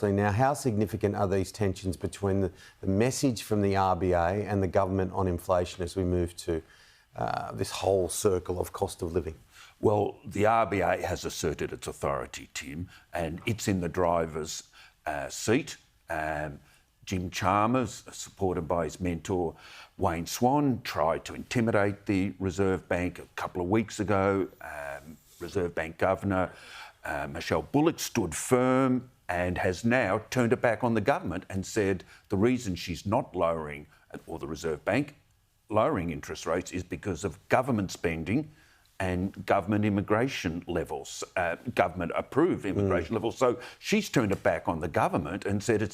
So now, how significant are these tensions between the message from the RBA and the government on inflation as we move to this whole circle of cost of living? Well, the RBA has asserted its authority, Tim, and it's in the driver's seat. Jim Chalmers, supported by his mentor Wayne Swan, tried to intimidate the Reserve Bank a couple of weeks ago. Reserve Bank Governor Michele Bullock stood firm and has now turned it back on the government and said the reason she's not lowering, or the Reserve Bank lowering interest rates, is because of government spending and government immigration levels, government-approved immigration levels. So she's turned it back on the government and said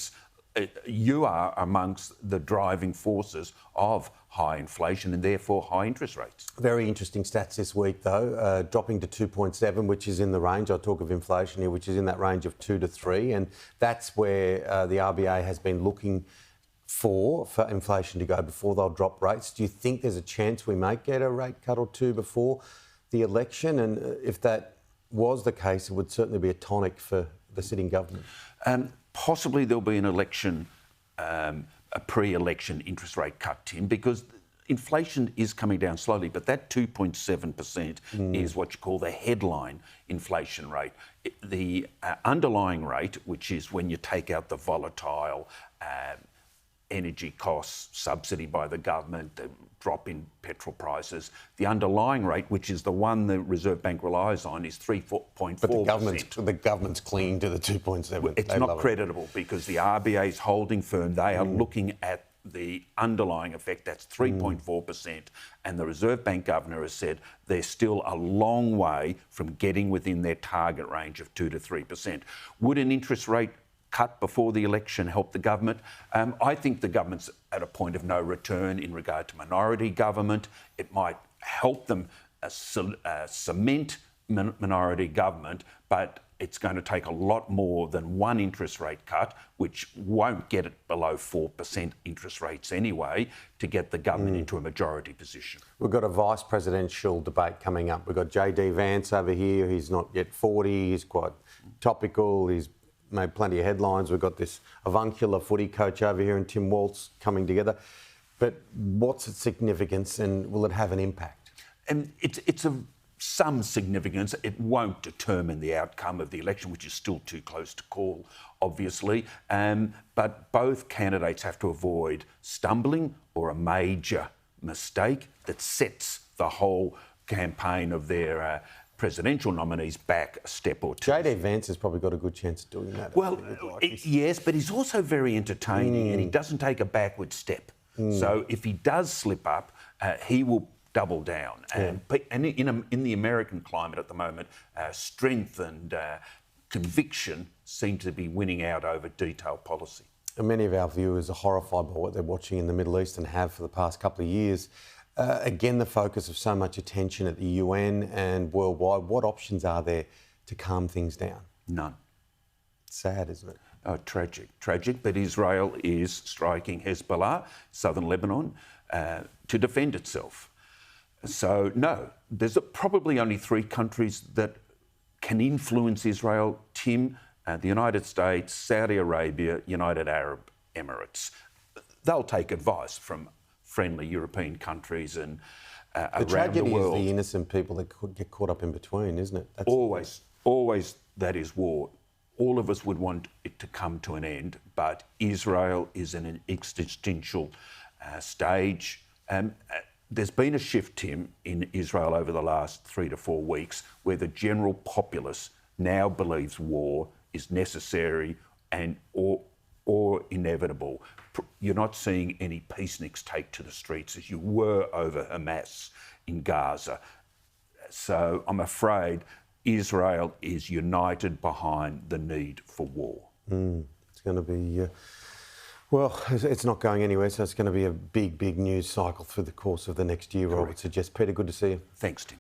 you are amongst the driving forces of high inflation and therefore high interest rates. Very interesting stats this week, though, dropping to 2.7, which is in the range. I talk of inflation here, which is in that range of 2 to 3, and that's where the RBA has been looking for inflation to go before they'll drop rates. Do you think there's a chance we might get a rate cut or two before the election? And if that was the case, it would certainly be a tonic for the sitting government. Possibly there'll be an election, a pre-election interest rate cut, Tim, because inflation is coming down slowly, but that 2.7% is what you call the headline inflation rate. The underlying rate, which is when you take out the volatile energy costs, subsidy by the government, the drop in petrol prices, the underlying rate, which is the one the Reserve Bank relies on, is 3.4%. But the government's clinging to the 2.7. It's not creditable because the RBA is holding firm. They are looking at the underlying effect, that's 3.4%, and the Reserve Bank Governor has said they're still a long way from getting within their target range of 2 to 3%. Would an interest rate cut before the election help the government? I think the government's at a point of no return in regard to minority government. It might help them cement minority government, but it's going to take a lot more than one interest rate cut, which won't get it below 4% interest rates anyway, to get the government into a majority position. We've got a vice presidential debate coming up. We've got JD Vance over here. He's not yet 40. He's quite topical. He's made plenty of headlines. We've got this avuncular footy coach over here and Tim Waltz coming together. But what's its significance and will it have an impact? And it's of some significance. It won't determine the outcome of the election, which is still too close to call, obviously. But both candidates have to avoid stumbling or a major mistake that sets the whole campaign of their presidential nominees back a step or two. JD Vance has probably got a good chance of doing that. Well, yes, but he's also very entertaining and he doesn't take a backward step. So if he does slip up, he will double down. And in the American climate at the moment, strength and conviction seem to be winning out over detailed policy. And many of our viewers are horrified by what they're watching in the Middle East and have for the past couple of years. Again, the focus of so much attention at the UN and worldwide. What options are there to calm things down? None. Sad, isn't it? Oh, tragic. But Israel is striking Hezbollah, southern Lebanon, to defend itself. So, no, there's probably only 3 countries that can influence Israel, Tim: the United States, Saudi Arabia, United Arab Emirates. They'll take advice from friendly European countries and around the world. The tragedy is the innocent people that could get caught up in between, isn't it? That's always that is war. All of us would want it to come to an end, but Israel is in an existential stage. There's been a shift, Tim, in Israel over the last 3 to 4 weeks where the general populace now believes war is necessary and or inevitable. You're not seeing any peaceniks take to the streets as you were over Hamas in Gaza. So I'm afraid Israel is united behind the need for war. It's going to be, well, it's not going anywhere, so it's going to be a big news cycle through the course of the next year, I would suggest. Peter, good to see you. Thanks, Tim.